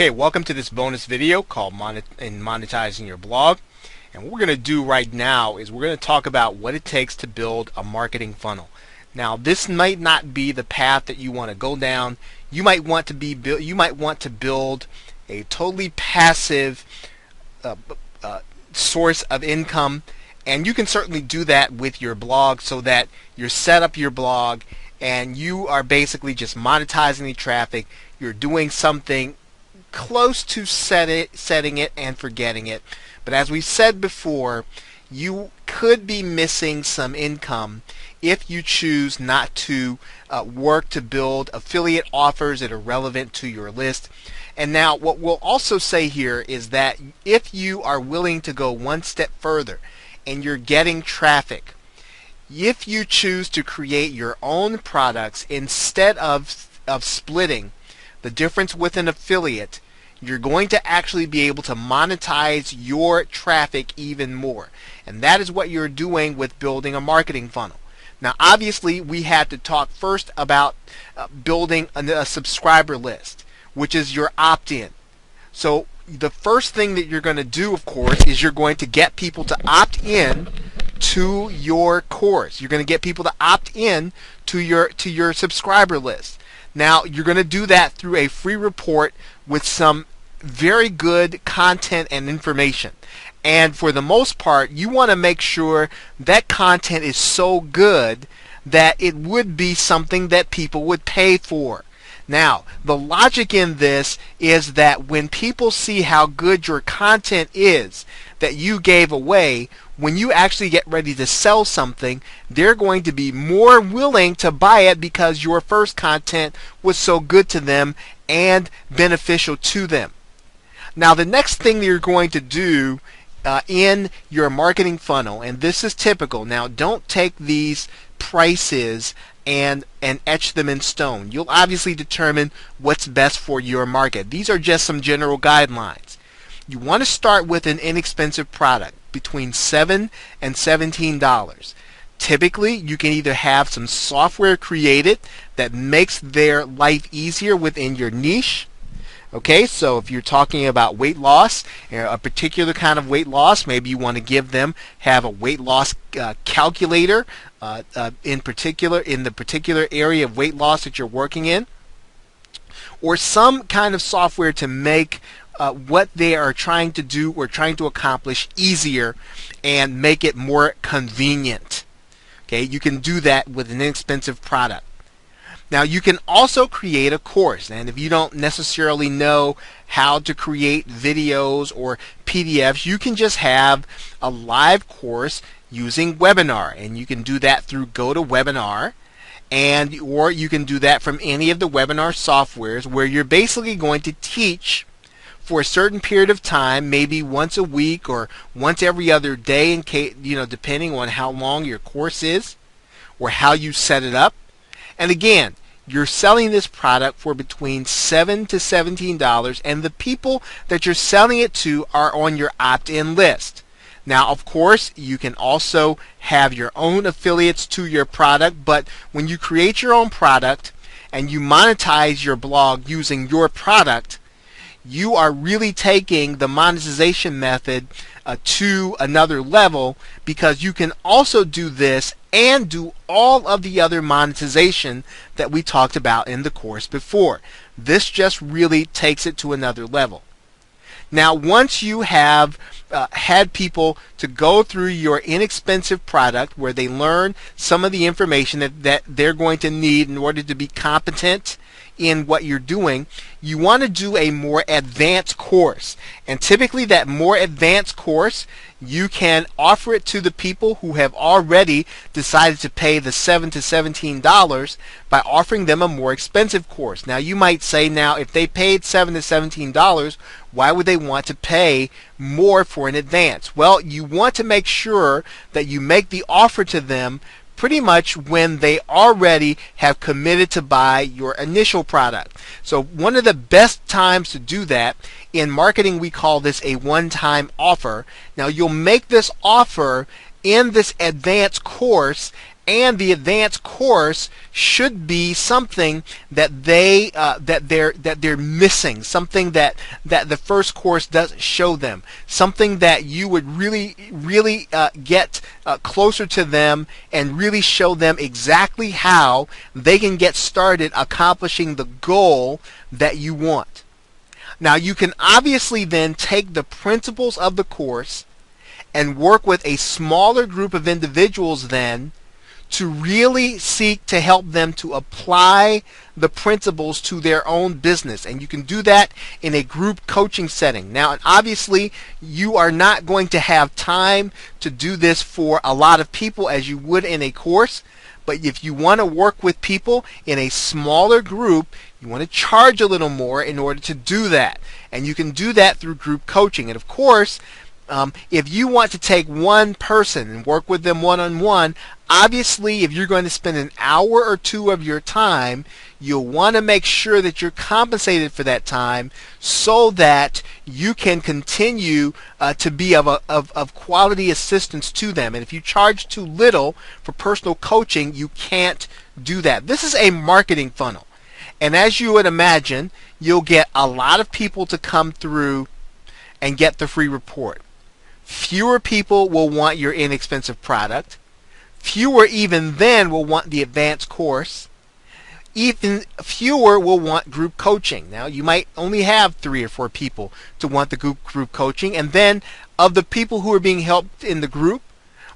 Okay, welcome to this bonus video called monetizing your blog. And what we're going to do right now is we're going to talk about what it takes to build a marketing funnel. Now, this might not be the path that you want to go down. You might want to build a totally passive source of income, and you can certainly do that with your blog, so that you're set up your blog and you are basically just monetizing the traffic. You're doing something close to setting it and forgetting it. But as we said before, you could be missing some income if you choose not to work to build affiliate offers that are relevant to your list. And now what we'll also say here is that if you are willing to go one step further and you're getting traffic, if you choose to create your own products instead of splitting the difference with an affiliate, you're going to actually be able to monetize your traffic even more. And that is what you're doing with building a marketing funnel. Now, obviously, we had to talk first about building a subscriber list, which is your opt-in. So the first thing that you're going to do, of course, is you're going to get people to opt in to your course. You're going to get people to opt in to your subscriber list. Now, you're going to do that through a free report with some very good content and information. And for the most part, you want to make sure that content is so good that it would be something that people would pay for. Now, the logic in this is that when people see how good your content is that you gave away, when you actually get ready to sell something, they're going to be more willing to buy it because your first content was so good to them and beneficial to them. Now, the next thing that you're going to do in your marketing funnel, and this is typical. Now, don't take these prices and etch them in stone. You'll obviously determine what's best for your market. These are just some general guidelines. You want to start with an inexpensive product between $7 and $17. Typically, you can either have some software created that makes their life easier within your niche. Okay, so if you're talking about weight loss, a particular kind of weight loss, maybe you want to have a weight loss calculator in the particular area of weight loss that you're working in, or some kind of software to make what they are trying to do or trying to accomplish easier and make it more convenient. Okay, you can do that with an inexpensive product. Now, you can also create a course, and if you don't necessarily know how to create videos or PDFs, you can just have a live course using webinar, and you can do that through GoToWebinar, or you can do that from any of the webinar softwares, where you're basically going to teach for a certain period of time, maybe once a week or once every other day, depending on how long your course is or how you set it up. And again, you're selling this product for between $7 to $17, and the people that you're selling it to are on your opt-in list. Now, of course, you can also have your own affiliates to your product, but when you create your own product and you monetize your blog using your product, you are really taking the monetization method to another level, because you can also do this and do all of the other monetization that we talked about in the course before. This just really takes it to another level. Now, once you have had people to go through your inexpensive product where they learn some of the information that they're going to need in order to be competent in what you're doing, you want to do a more advanced course. And typically that more advanced course, you can offer it to the people who have already decided to pay the $7 to $17 by offering them a more expensive course. Now, you might say, now, if they paid $7 to $17, why would they want to pay more for an advance? Well, you want to make sure that you make the offer to them pretty much when they already have committed to buy your initial product. So one of the best times to do that, in marketing we call this a one-time offer. Now, you'll make this offer in this advanced course, and the advanced course should be something that they're missing, something that the first course doesn't show them, something that you would really get closer to them and really show them exactly how they can get started accomplishing the goal that you want. Now, you can obviously then take the principles of the course and work with a smaller group of individuals then to really seek to help them to apply the principles to their own business. And you can do that in a group coaching setting. Now, obviously, you are not going to have time to do this for a lot of people as you would in a course. But if you want to work with people in a smaller group, you want to charge a little more in order to do that. And you can do that through group coaching. And of course, if you want to take one person and work with them one-on-one, obviously if you're going to spend an hour or two of your time, you'll want to make sure that you're compensated for that time so that you can continue to be of quality assistance to them. And if you charge too little for personal coaching, you can't do that. This is a marketing funnel. And as you would imagine, you'll get a lot of people to come through and get the free report. Fewer people will want your inexpensive product. Fewer even then will want the advanced course. Even fewer will want group coaching. Now, you might only have 3 or 4 people to want the group coaching, and then of the people who are being helped in the group,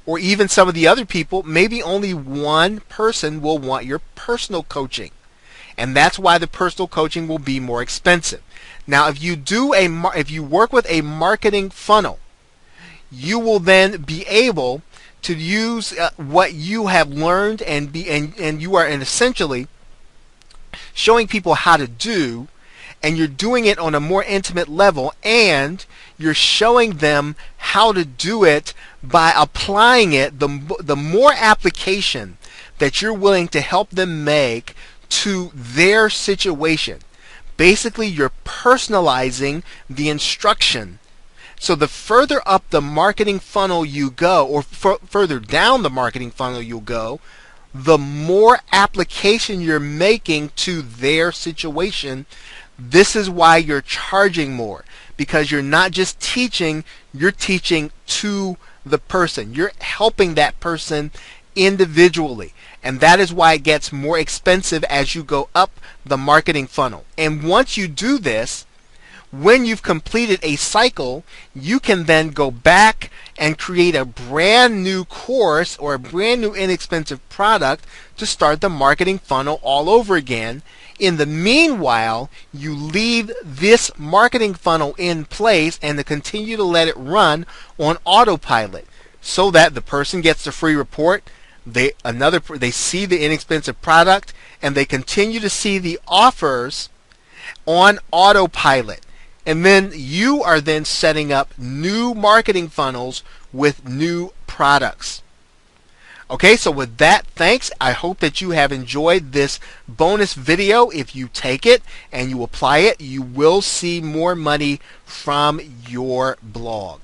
or even some of the other people, maybe only one person will want your personal coaching. And that's why the personal coaching will be more expensive. Now, if you work with a marketing funnel, you will then be able to use what you have learned and you are essentially showing people how to do, and you're doing it on a more intimate level, and you're showing them how to do it by applying it. The more application that you're willing to help them make to their situation, basically you're personalizing the instruction. So the further up the marketing funnel you go, or further down the marketing funnel you'll go, the more application you're making to their situation. This is why you're charging more, because you're not just teaching, you're teaching to the person. You're helping that person individually. And that is why it gets more expensive as you go up the marketing funnel. And once you do this, when you've completed a cycle, you can then go back and create a brand new course or a brand new inexpensive product to start the marketing funnel all over again. In the meanwhile, you leave this marketing funnel in place and to continue to let it run on autopilot so that the person gets the free report, they see the inexpensive product, and they continue to see the offers on autopilot. And then you are then setting up new marketing funnels with new products. Okay, so with that, thanks. I hope that you have enjoyed this bonus video. If you take it and you apply it, you will see more money from your blog.